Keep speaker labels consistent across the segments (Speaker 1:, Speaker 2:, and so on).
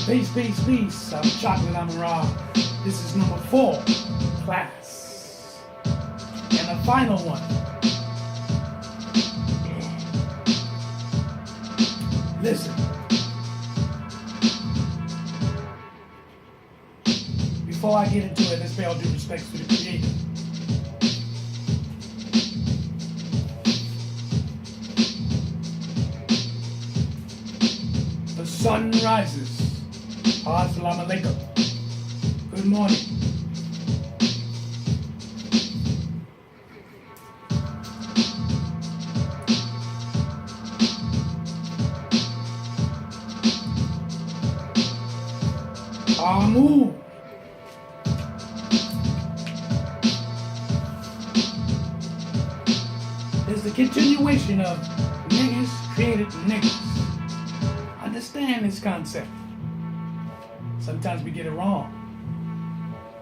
Speaker 1: Peace, peace, peace. I'm Chocolate Amun Ra. This is number 4, class. And the final one. Listen. Before I get into it, let's pay all due respect to the Creator. The sun rises. Assalamu alaikum. Good morning. Amu. It's the continuation of niggas created niggas. Understand this concept. Sometimes we get it wrong.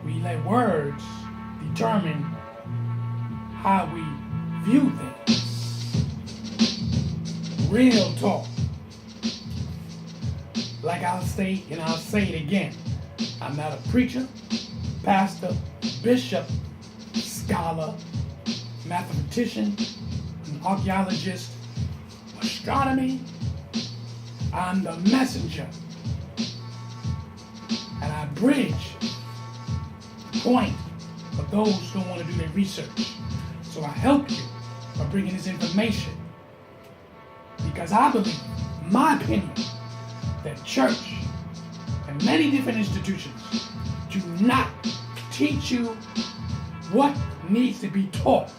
Speaker 1: We let words determine how we view things. Real talk. Like I'll say, and I'll say it again. I'm not a preacher, pastor, bishop, scholar, mathematician, an archaeologist, astronomy. I'm the messenger. And I bridge the point of those who don't want to do their research. So I help you by bringing this information. Because I believe, in my opinion, that church and many different institutions do not teach you what needs to be taught.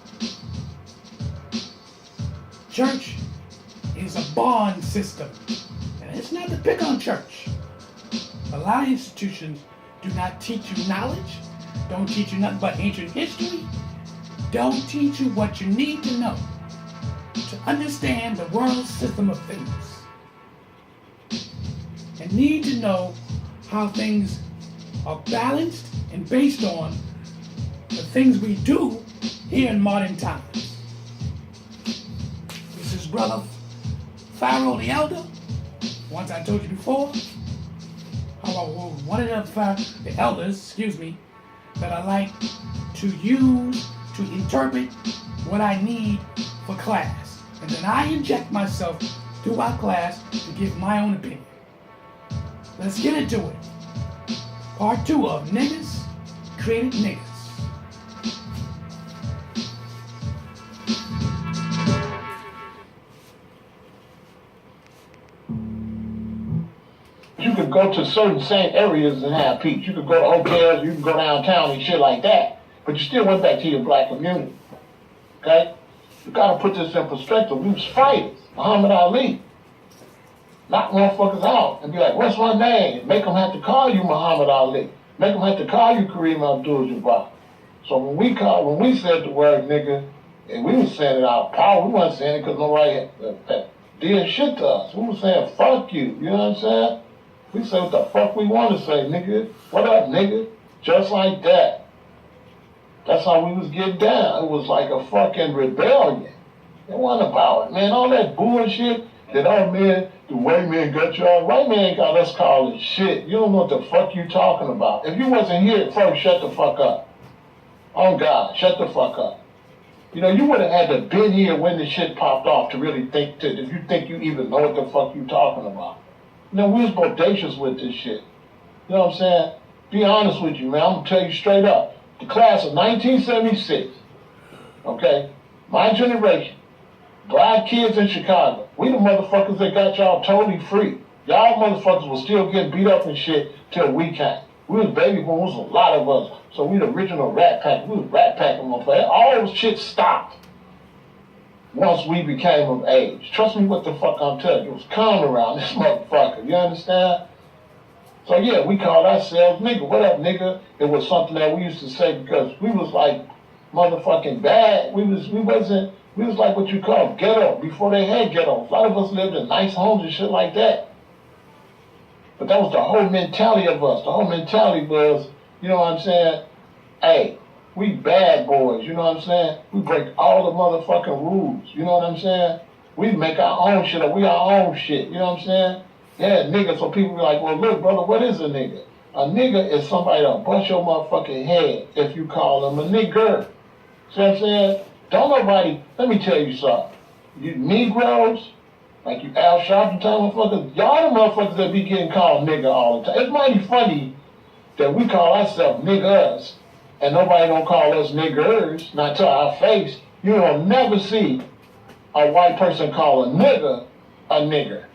Speaker 1: Church is a bond system. And it's not to pick on church. A lot of institutions do not teach you knowledge, don't teach you nothing but ancient history, don't teach you what you need to know to understand the world system of things, and need to know how things are balanced and based on the things we do here in modern times. This is Brother Pharaoh the Elder. Once I told you before, one of the elders, that I like to use to interpret what I need for class. And then I inject myself throughout class to give my own opinion. Let's get into it. Part 2 of Niggas Created Niggas.
Speaker 2: You could go to certain same areas and have peace. You could go to hotels, you can go downtown and shit like that. But you still went back to your black community. Okay? You gotta put this in perspective. We was fighters. Muhammad Ali. Knock motherfuckers out and be like, what's my name? Make them have to call you Muhammad Ali. Make them have to call you Kareem Abdul-Jabbar. So when we said the word nigga, and we was saying it out of power, we wasn't saying it because nobody did shit to us. We was saying, fuck you. You know what I'm saying? We say what the fuck we want to say, nigga. What up, nigga? Just like that. That's how we was getting down. It was like a fucking rebellion. It wasn't about it, man. All that bullshit that our men, the white man got y'all. White man got us calling shit. You don't know what the fuck you talking about. If you wasn't here at first, shut the fuck up. Oh God, shut the fuck up. You know, you would have had to been here when the shit popped off to really think if you think you even know what the fuck you talking about. You know, we was bodacious with this shit. You know what I'm saying? Be honest with you, man. I'm gonna tell you straight up. The class of 1976, okay, my generation, black kids in Chicago, we the motherfuckers that got y'all totally free. Y'all motherfuckers was still getting beat up and shit till we came. We was baby boomers, a lot of us. So we the original rat pack. We was rat packing motherfuckers. All those shit stopped once we became of age. Trust me what the fuck I'm telling you. It was calm around this motherfucker. You understand? So yeah, we called ourselves nigga. What up, nigga? It was something that we used to say because we was like motherfucking bad. We was like what you call ghetto before they had ghettos. A lot of us lived in nice homes and shit like that. But that was the whole mentality of us. The whole mentality was, you know what I'm saying? Hey, we bad boys, you know what I'm saying? We break all the motherfucking rules, you know what I'm saying? We make our own shit up. We our own shit, you know what I'm saying? Yeah, nigga, so people be like, well, look, brother, what is a nigga? A nigga is somebody that'll bust your motherfucking head if you call them a nigger. See what I'm saying? Don't nobody, let me tell you something. You Negroes, like you Al Sharpton type motherfuckers, y'all the motherfuckers that be getting called nigga all the time. It's mighty funny that we call ourselves niggas and nobody don't call us niggers, not to our face. You don't never see a white person call a nigger.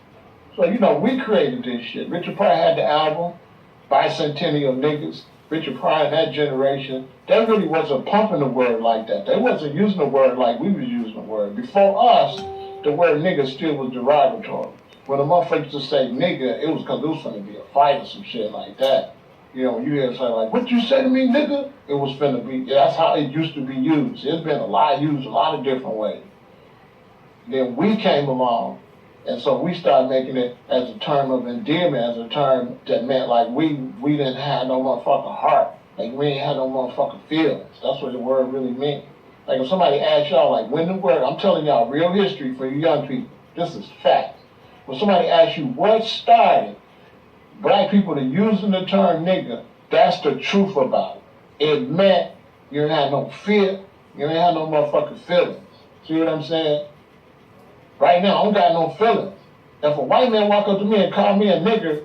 Speaker 2: So, you know, we created this shit. Richard Pryor had the album, Bicentennial Niggas. Richard Pryor and that generation, they really wasn't pumping the word like that. They wasn't using the word like we was using the word. Before us, the word nigga still was derogatory. When a motherfucker used to say nigga, it was because it was finna be a fight or some shit like that. You know, when you hear something like, what you say to me, nigga? It was finna be, that's how it used to be used. It's been used a lot of different ways. Then we came along, and so we started making it as a term of endearment, as a term that meant like we didn't have no motherfucking heart. Like we ain't had no motherfucking feelings. That's what the word really meant. Like if somebody asks y'all, like when the word, I'm telling y'all real history for you young people, this is fact. When somebody asks you what started black people to using the term nigga, that's the truth about it. It meant you didn't have no fear, you didn't have no motherfucking feelings. See what I'm saying? Right now, I don't got no feelings. If a white man walk up to me and call me a nigger,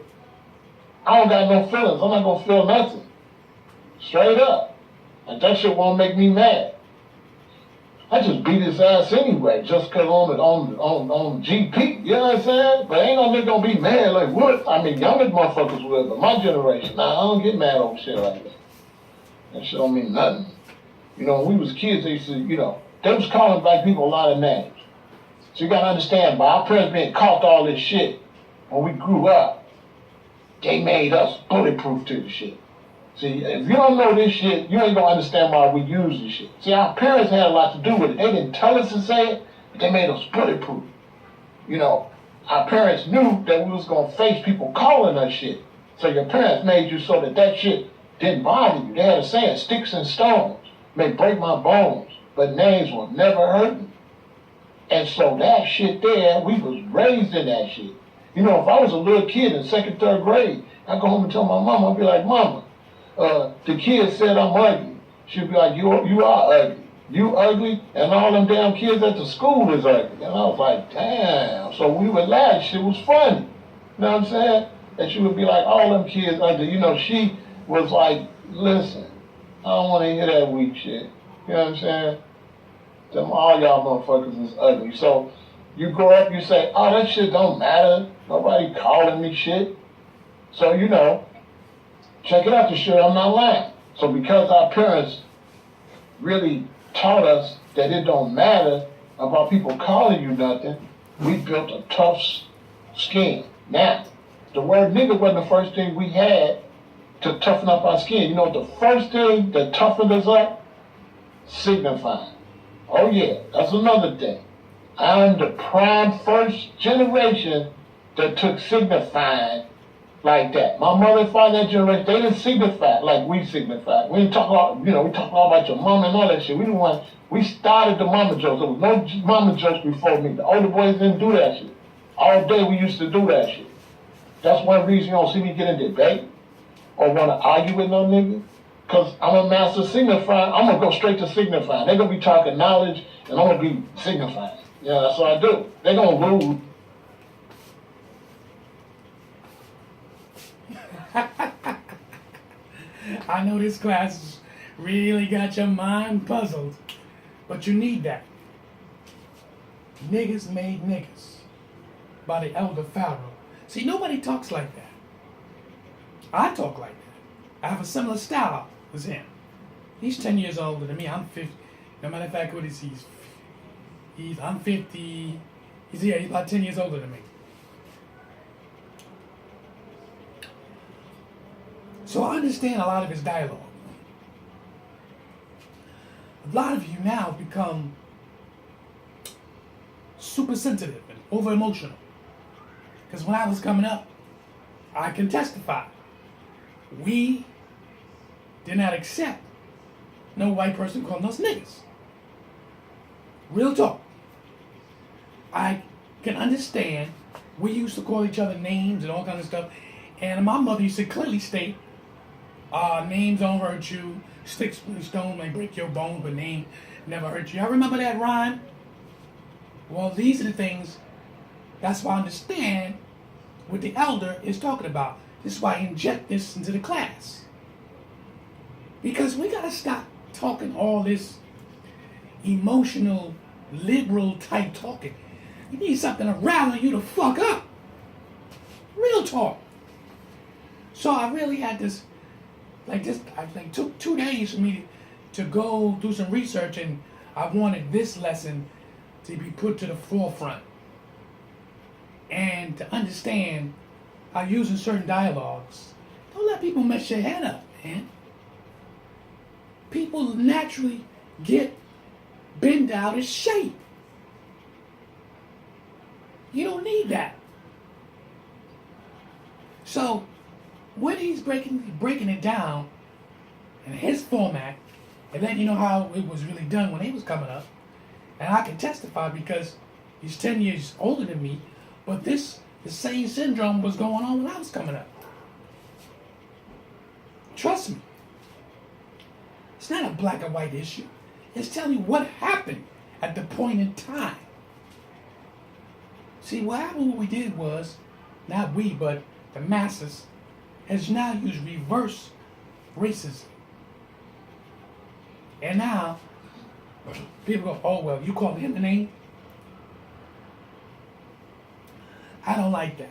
Speaker 2: I don't got no feelings. I'm not gonna feel nothing. Straight up. Like that shit won't make me mad. I just beat his ass anyway, just cause on GP, you know what I'm saying? But ain't no nigga gonna be mad like what? I mean, younger motherfuckers will, but my generation, nah, I don't get mad over shit like that. That shit don't mean nothing. You know, when we was kids, they used to, you know, they was calling black people a lot of names. So you gotta understand, by our parents being caught all this shit, when we grew up, they made us bulletproof to the shit. See, if you don't know this shit, you ain't gonna understand why we use this shit. See, our parents had a lot to do with it. They didn't tell us to say it, but they made us bulletproof. You know, our parents knew that we was gonna face people calling us shit. So your parents made you so that shit didn't bother you. They had a saying, sticks and stones may break my bones, but names will never hurt me. And so that shit there, we was raised in that shit. You know, if I was a little kid in second, third grade, I'd go home and tell my mama, I'd be like, Mama, the kid said I'm ugly. She'd be like, you are ugly. You ugly, and all them damn kids at the school is ugly. And I was like, damn. So we would laugh. Shit was funny. You know what I'm saying? And she would be like, all them kids ugly. You know, she was like, listen, I don't want to hear that weak shit. You know what I'm saying? Them all y'all motherfuckers is ugly. So you grow up, you say, oh, that shit don't matter. Nobody calling me shit. So, you know, check it out to sure I'm not lying. So because our parents really taught us that it don't matter about people calling you nothing, we built a tough skin. Now, the word nigga wasn't the first thing we had to toughen up our skin. You know, the first thing that toughened us up? Signifying. Oh yeah, that's another thing. I'm the prime first generation that took signifying like that. My mother and father, that generation, they didn't signify like we signify. We didn't talk about, you know, we talk all about your mama and all that shit. We started the mama jokes. There was no mama jokes before me. The older boys didn't do that shit. All day we used to do that shit. That's one reason you don't see me get in debate or want to argue with no nigga. Because I'm a master signifier. I'm going to go straight to signifying. They're going to be talking knowledge, and I'm going to be signifying. Yeah, that's what I do. They're going to lose.
Speaker 1: I know this class really got your mind puzzled, but you need that. Niggas made niggas by the elder Pharaoh. See, nobody talks like that. I talk like that. I have a similar style as him. He's 10 years older than me. I'm 50. No matter of fact, what is he? I'm 50. He's about 10 years older than me. So I understand a lot of his dialogue. A lot of you now become super sensitive and over emotional. Because when I was coming up, I can testify. We did not accept no white person calling us niggas. Real talk. I can understand we used to call each other names and all kind of stuff. And my mother used to clearly state, names don't hurt you, sticks and stone may break your bones, but name never hurt you. I remember that rhyme. Well, these are the things, that's why I understand what the elder is talking about. This is why I inject this into the class. Because we gotta stop talking all this emotional, liberal type talking. You need something to rally you to fuck up. Real talk. So I really had this, I took 2 days for me to go do some research, and I wanted this lesson to be put to the forefront. And to understand how using certain dialogues, don't let people mess your head up, man. People naturally get bent out of shape. You don't need that. So when he's breaking it down in his format, and then you know how it was really done when he was coming up, and I can testify because he's 10 years older than me, but the same syndrome was going on when I was coming up. Trust me. It's not a black and white issue. It's telling you what happened at the point in time. See, what we did was, not we, but the masses, has now used reverse racism. And now, people go, oh, well, you called him a name? I don't like that.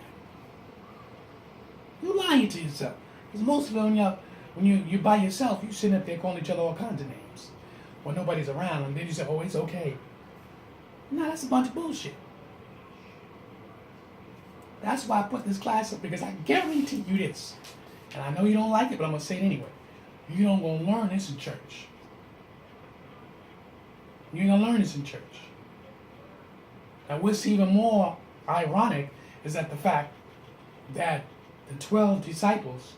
Speaker 1: You're lying to yourself. Because most of them, when you're by yourself, you're sitting up there calling each other all kinds of names. When nobody's around, and then you say, oh, it's okay. No, that's a bunch of bullshit. That's why I put this class up, because I guarantee you this. And I know you don't like it, but I'm going to say it anyway. You don't go learn this in church. You're going to learn this in church. And what's even more ironic is that the fact that the 12 disciples,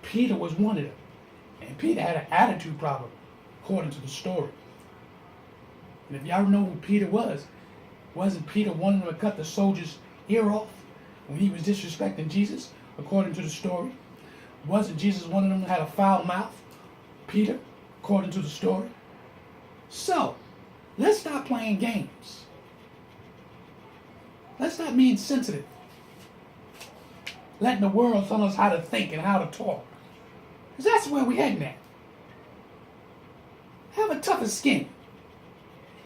Speaker 1: Peter was one of them. And Peter had an attitude problem, according to the story. And if y'all know who Peter was, wasn't Peter wanting to cut the soldier's ear off when he was disrespecting Jesus, according to the story? Wasn't Jesus one of them that had a foul mouth? Peter, according to the story. So, let's stop playing games. Let's stop being sensitive. Letting the world tell us how to think and how to talk. Because that's where we're heading at. Have a tougher skin.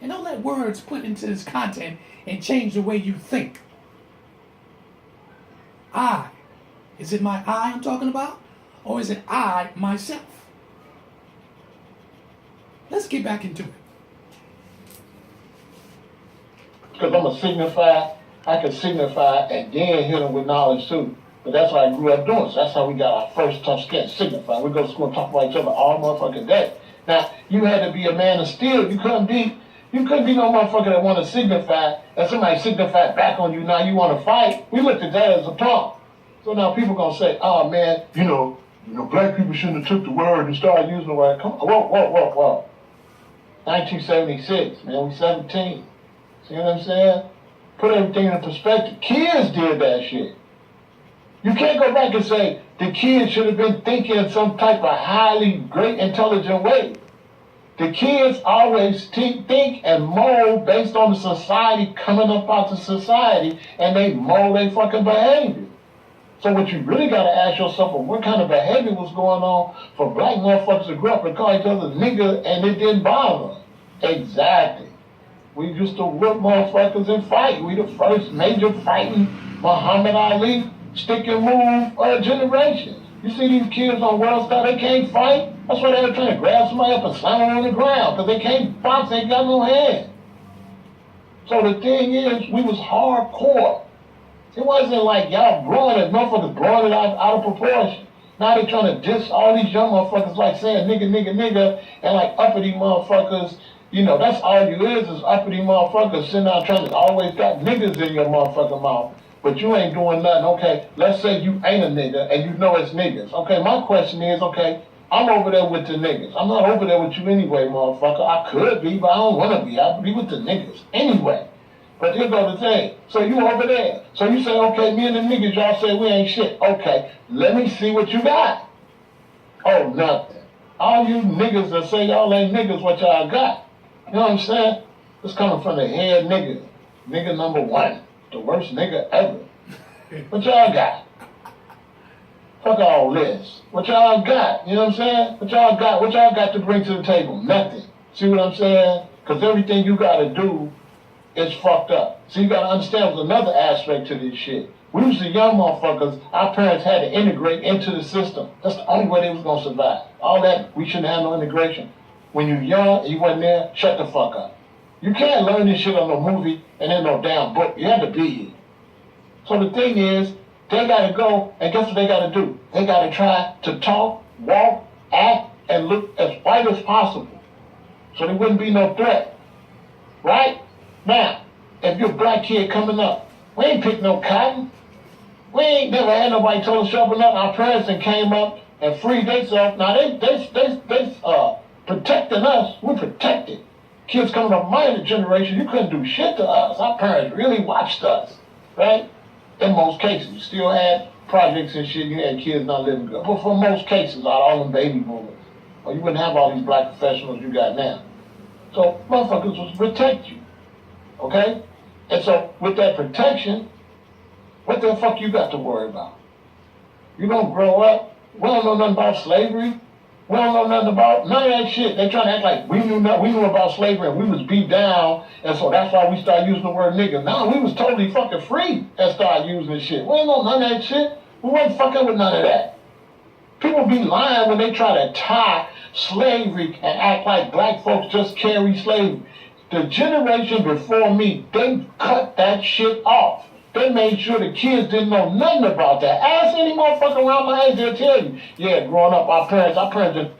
Speaker 1: And don't let words put into this content and change the way you think. I. Is it my I I'm talking about? Or is it I, myself? Let's get back into it.
Speaker 2: Because I'm a signifier, I can signify and then hit them with knowledge too. But that's what I grew up doing. So that's how we got our first tough skin, signify. We go to school and talk about each other all motherfucking day. Now, you had to be a man of steel. You couldn't be no motherfucker that want to signify, and somebody signified back on you, now you want to fight. We looked at that as a punk. So now people going to say, oh man, black people shouldn't have took the word and started using the word. Come on, whoa. 1976, man, we 17. See what I'm saying? Put everything in perspective. Kids did that shit. You can't go back and say the kids should have been thinking in some type of highly great intelligent way. The kids always think and mold based on the society coming up out the society, and they mold their fucking behavior. So what you really got to ask yourself is what kind of behavior was going on for black motherfuckers to grow up and call each other nigga and it didn't bother them. Exactly. We used to whip motherfuckers and fight. We the first major fighting Muhammad Ali stick and move generation. You see these kids on World Star, they can't fight. That's why they're trying to grab somebody up and slam them on the ground, because they can't box, they ain't got no hand. So the thing is, we was hardcore. It wasn't like y'all motherfuckers blowing it out of proportion. Now they trying to diss all these young motherfuckers like saying nigga, and like uppity motherfuckers. That's all you is uppity motherfuckers sitting out trying to always got niggas in your motherfucking mouth. But you ain't doing nothing. Okay, let's say you ain't a nigga and you know it's niggas. Okay, my question is, okay, I'm over there with the niggas. I'm not over there with you anyway, motherfucker. I could be, but I don't want to be. I'll be with the niggas anyway. But here go the thing. So you over there. So you say, okay, me and the niggas, y'all say we ain't shit. Okay, let me see what you got. Oh, nothing. All you niggas that say y'all ain't niggas, what y'all got? You know what I'm saying? It's coming from the head nigga. Nigga number one. The worst nigga ever. What y'all got? Fuck all this. What y'all got? You know what I'm saying? What y'all got? What y'all got to bring to the table? Nothing. See what I'm saying? Because everything you got to do is fucked up. So you got to understand there's another aspect to this shit. We was the young motherfuckers, our parents had to integrate into the system. That's the only way they was going to survive. All that, we shouldn't have no integration. When you're young and you wasn't there, shut the fuck up. You can't learn this shit on no movie and in no damn book. You have to be here. So the thing is, they got to go, and guess what they got to do? They got to try to talk, walk, act, and look as white as possible. So there wouldn't be no threat. Right? Now, if you're a black kid coming up, we ain't pick no cotton. We ain't never had nobody told us shovel nothing. Our parents that came up and freed themselves. Now they protecting us. We're protected. Kids coming up my generation, you couldn't do shit to us. Our parents really watched us, right? In most cases, you still had projects and shit. You had kids not living good, but for most cases, out of all them baby boomers, or you wouldn't have all these black professionals you got now. So motherfuckers was protect you, okay? And so with that protection, what the fuck you got to worry about? You don't grow up. We don't know nothing about slavery. We don't know nothing about none of that shit. They trying to act like we knew about slavery and we was beat down, and so that's why we started using the word nigga. No, we was totally fucking free and started using this shit. We ain't know none of that shit. We wasn't fucking with none of that. People be lying when they try to tie slavery and act like black folks just carry slavery. The generation before me, they cut that shit off. They made sure the kids didn't know nothing about that. Ask any motherfucker around my age, they'll tell you. Yeah, growing up, our parents didn't.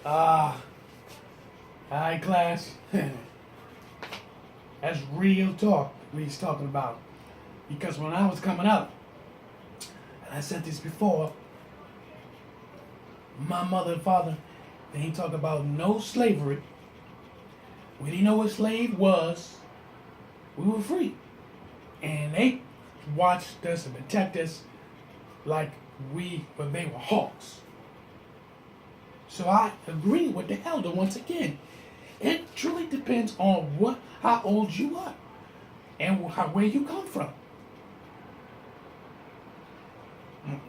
Speaker 1: All right, class. That's real talk what he's talking about. Because when I was coming up, and I said this before, my mother and father, they ain't talk about no slavery. We didn't know what slave was. We were free. And they watched us and protect us like they were hawks. So I agree with the elder once again. It truly depends on how old you are and where you come from.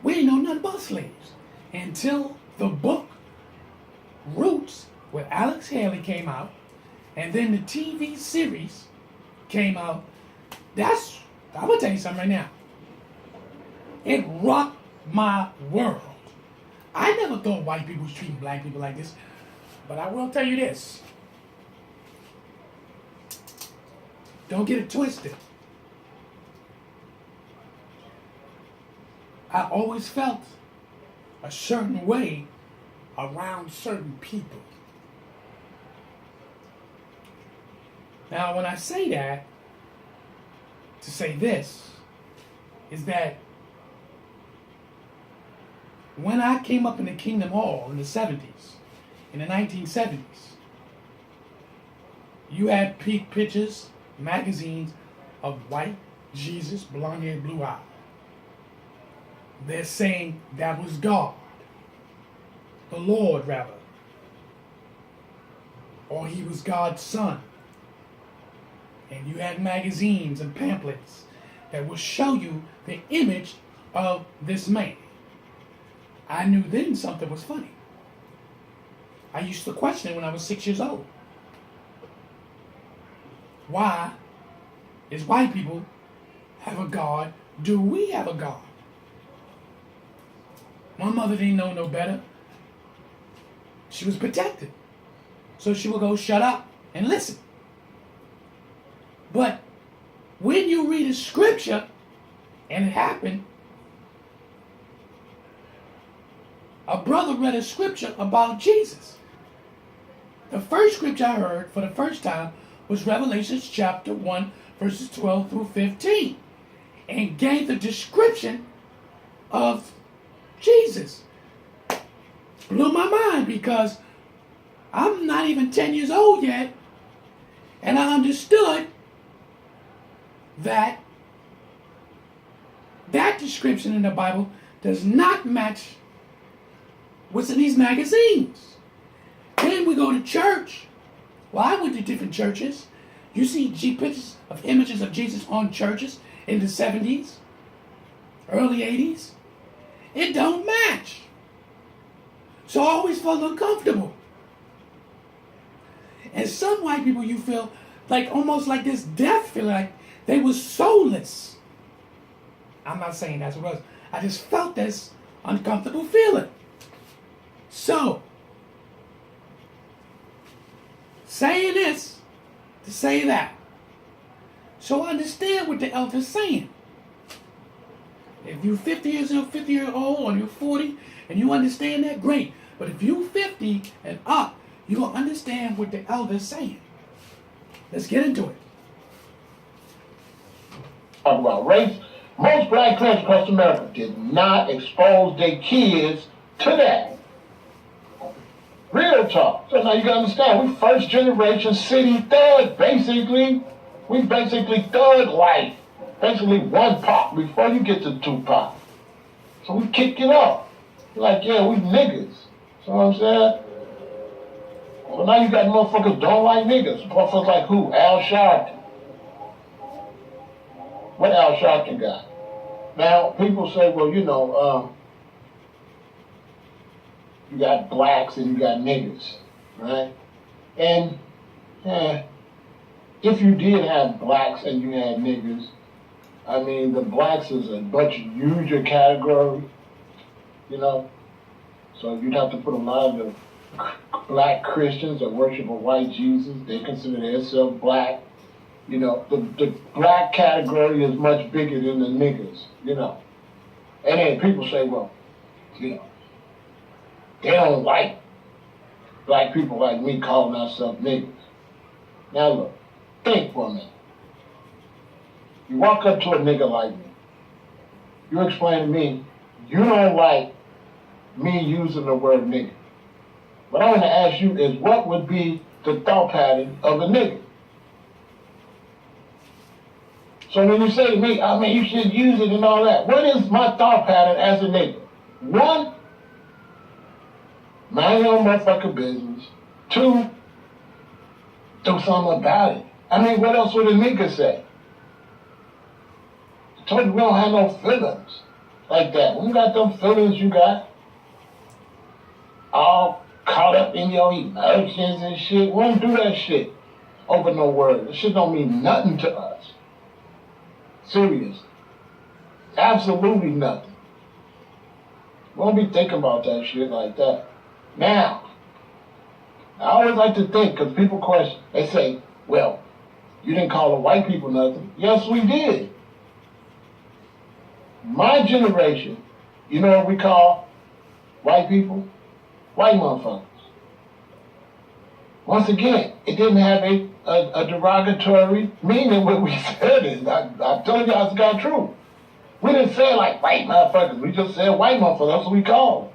Speaker 1: We didn't know nothing about slaves until the book Roots with Alex Haley came out, and then the TV series came out. I'm gonna tell you something right now. It rocked my world. I never thought white people was treating black people like this, but I will tell you this. Don't get it twisted. I always felt a certain way around certain people. Now, when I say that, to say this, is that when I came up in the Kingdom Hall in the 70s, in the 1970s, you had pictures, magazines of white Jesus, blonde hair, blue eye. They're saying that was God. The Lord, rather. Or he was God's son. And you had magazines and pamphlets that will show you the image of this man. I knew then something was funny. I used to question it when I was 6 years old. Why is white people have a God? Do we have a God? My mother didn't know no better. She was protected. So she would go, shut up and listen. But when you read a scripture, and it happened, a brother read a scripture about Jesus. The first scripture I heard for the first time was Revelation chapter 1, verses 12 through 15, and gave the description of Jesus. blew my mind because I'm not even 10 years old yet, and I understood that that description in the Bible does not match what's in these magazines. Then we go to church. Well, I went to different churches. You see pictures of images of Jesus on churches in the 70s, early 80s. It don't match. So I always felt uncomfortable. And some white people, you feel like almost like this death feeling, like they were soulless. I'm not saying that's what it was. I just felt this uncomfortable feeling. So, saying this to say that. So understand what the elder's saying. If you're 50 years old or you're 40 and you understand that, great. But if you're 50 and up, you're going to understand what the elder's saying. Let's get into it.
Speaker 2: Talk about race. Most black parents across America did not expose their kids to that. Real talk. So now you gotta understand, we first generation city thug, basically. We basically thug life. Basically one pop before you get to two pop. So we kick it off. Like, yeah, we niggas. So what I'm saying? Well, now you got motherfuckers don't like niggas. Motherfuckers like who? Al Sharpton. What Al Sharpton got? Now, people say, well, you know, you got blacks and you got niggas, right? And if you did have blacks and you had niggas, I mean, the blacks is a much huger category, you know? So you'd have to put a lot of the black Christians that worship a white Jesus. They consider themselves black. You know, the black category is much bigger than the niggas, you know. And then people say, well, you know, they don't like black people like me calling ourselves niggas. Now look, think for a minute. You walk up to a nigga like me. You explain to me, you don't like me using the word nigga. What I want to ask you is, what would be the thought pattern of a nigga? So when you say to me, I mean, you should use it and all that, what is my thought pattern as a nigga? One, mind your own motherfucking business. Two, do something about it. I mean, what else would a nigga say? I told you we don't have no feelings like that. We got them feelings you got. All caught up in your emotions and shit. We don't do that shit over no word. That shit don't mean nothing to us. Serious. Absolutely nothing. We don't be thinking about that shit like that. Now, I always like to think, because people question, they say, well, you didn't call the white people nothing. Yes, we did. My generation, you know what we call white people? White motherfuckers. Once again, it didn't have a derogatory meaning when we said it. I told you it's got true. We didn't say it like white motherfuckers. We just said white motherfuckers. That's what we call them.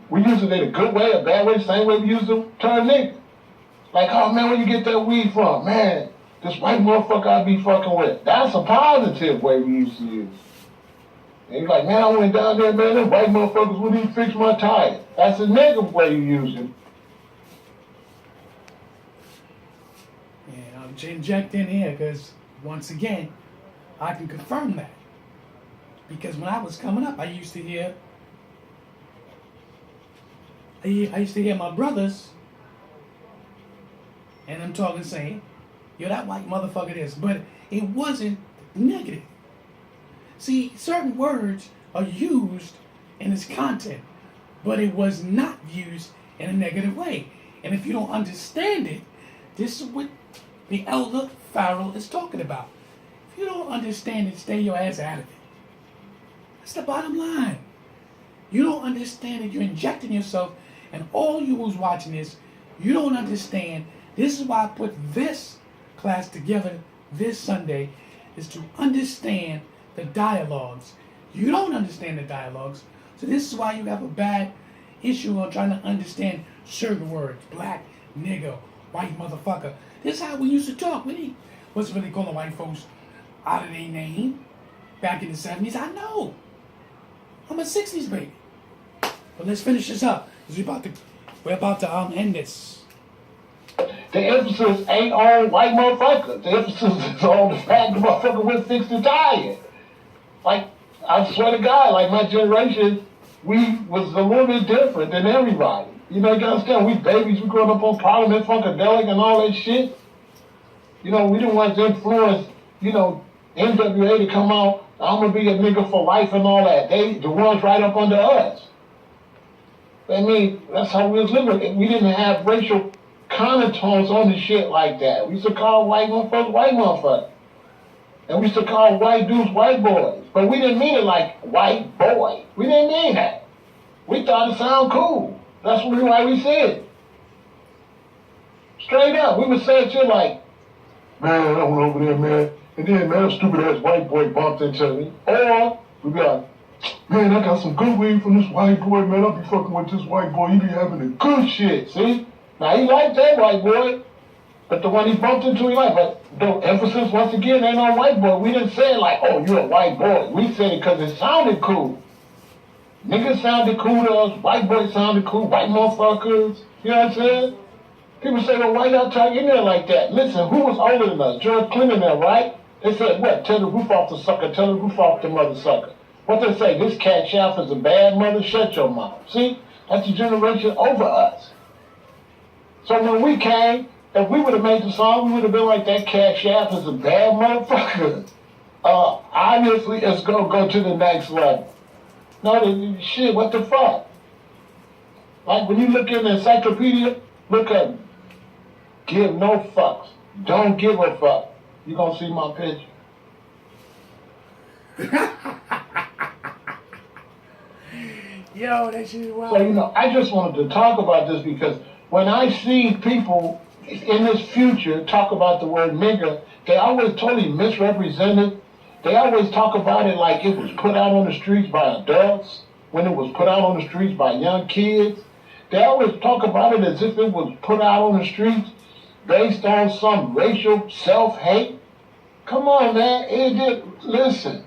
Speaker 2: We use it in a good way, a bad way, the same way we use the term nigga. Like, oh man, where you get that weed from? Man, this white motherfucker I be fucking with. That's a positive way we used to use it. And you're like, man, I went down there, man, them white motherfuckers wouldn't even fix my tire. That's a negative way you use it.
Speaker 1: And I'll inject in here because, once again, I can confirm that. Because when I was coming up, I used to hear my brothers and them talking, saying, yo, that white motherfucker is. But it wasn't negative. See, certain words are used in its content, but it was not used in a negative way. And if you don't understand it, this is what the elder Farrell is talking about. If you don't understand it, stay your ass out of it. That's the bottom line. You don't understand it, you're injecting yourself, and all you who's watching this, you don't understand. This is why I put this class together this Sunday, is to understand the dialogues. You don't understand the dialogues, so this is why you have a bad issue on trying to understand certain words. Black, nigga, white motherfucker. This is how we used to talk. We wasn't really calling white folks out of their name back in the 70s. I know. I'm a 60s baby. But let's finish this up. Because we're about to end this.
Speaker 2: The emphasis ain't on white motherfuckers. The emphasis is on the fact the motherfucker went fix the tire. Like, I swear to God, like my generation, we was a little bit different than everybody. You know, you gotta understand, we babies, we growing up on Parliament, Funkadelic, and all that shit. You know, we didn't want to influence, you know, NWA to come out, I'm gonna be a nigga for life and all that. They, the ones right up under us. I mean, that's how we was living. We didn't have racial connotations on the shit like that. We used to call white motherfuckers. And we used to call white dudes white boys. But we didn't mean it like white boy. We didn't mean that. We thought it sounded cool. That's why we said it. Straight up. We would say shit like, man, I went over there, man. And then, man, a stupid ass white boy bumped into me. Or we'd be like, man, I got some good weed from this white boy, man. I'll be fucking with this white boy. He be having the good shit, see? Now, he liked that white boy, but the one he bumped into, he liked. But the emphasis, once again, ain't on white boy. We didn't say it like, oh, you're a white boy. We said it because it sounded cool. Niggas sounded cool to us. White boys sounded cool. White motherfuckers. You know what I'm saying? People say, well, why y'all talk in there like that? Listen, who was older than us? George Clinton there, right? They said, what? Tell the roof off the sucker. Tell the roof off the mother sucker. What they say? This cat shaft is a bad mother. Shut your mouth. See? That's the generation over us. So when we came, if we would have made the song, we would have been like, that cat shaft is a bad motherfucker. Obviously, it's going to go to the next level. No, shit, what the fuck? Like, when you look in the encyclopedia, look at give no fucks. Don't give a fuck. You gonna see my picture.
Speaker 1: Yo, that shit is wild.
Speaker 2: So, you know, I just wanted to talk about this because when I see people in this future talk about the word nigger, they always totally misrepresent it. They always talk about it like it was put out on the streets by adults, when it was put out on the streets by young kids. They always talk about it as if it was put out on the streets based on some racial self-hate. Come on, man. It did. Listen,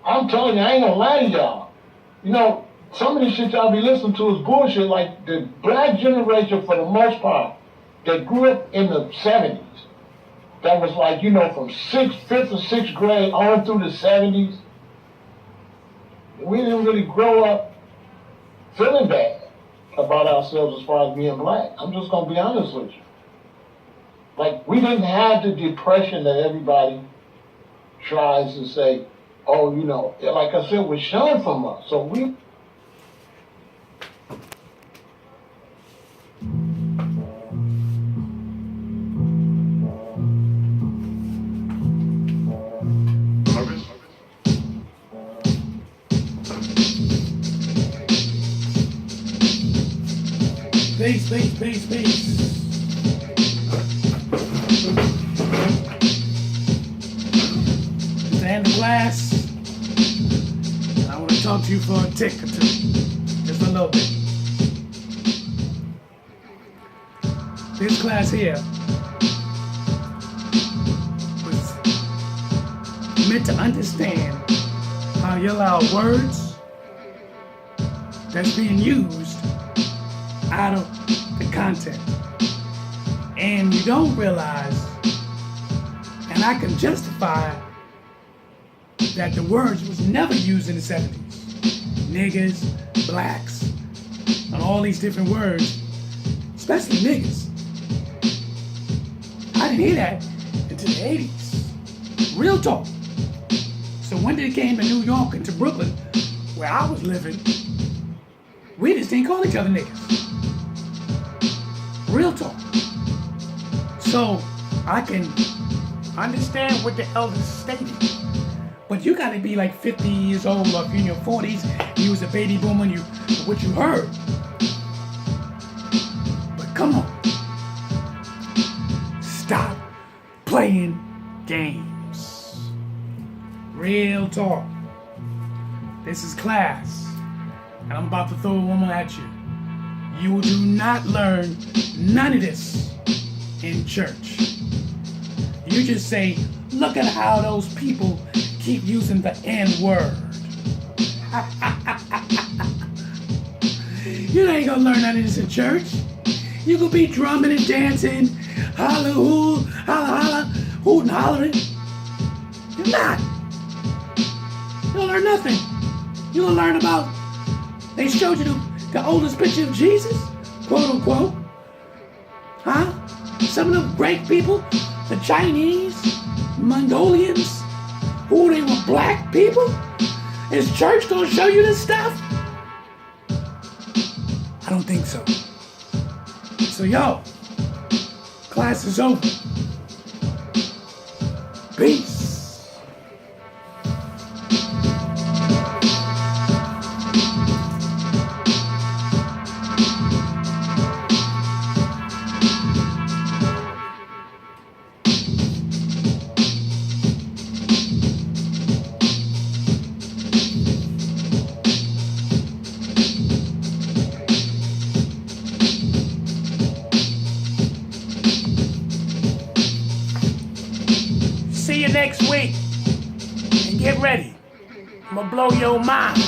Speaker 2: I'm telling you, I ain't gonna lie to y'all. You know, some of this shit y'all be listening to is bullshit. Like the black generation, for the most part, that grew up in the 70s, that was like, you know, from 5th or 6th grade on through the 70s, we didn't really grow up feeling bad about ourselves as far as being black. I'm just gonna be honest with you. Like, we didn't have the depression that everybody tries to say, oh, you know, like I said, was shunned from us. So we...
Speaker 1: Peace. To end the class, I want to talk to you for a tick or two. Just a little bit. This class here was meant to understand how you allow words that's being used out of the content. And you don't realize, and I can justify that the words was never used in the 70s. Niggas, blacks, and all these different words, especially niggas. I didn't hear that until the 80s. Real talk. So when they came to New York and to Brooklyn, where I was living, we just didn't call each other niggas. Real talk. So I can understand what the elders stated. But you gotta be like 50 years old, or if you're in your 40s, you was a baby boomer, and what you heard. But come on. Stop playing games. Real talk. This is class. And I'm about to throw a woman at you. You do not learn none of this in church. You just say, look at how those people keep using the N-word. You ain't gonna learn none of this in church. You could be drumming and dancing, holla hoo, holla holla, hootin' hollering. You're not. You'll learn nothing. You'll learn about, they showed you the oldest picture of Jesus, quote unquote. Huh? Some of them great people, the Chinese, Mongolians, who they were black people? Is church gonna show you this stuff? I don't think so. So yo, class is over. Peace. See you next week. And get ready. I'm gonna blow your mind.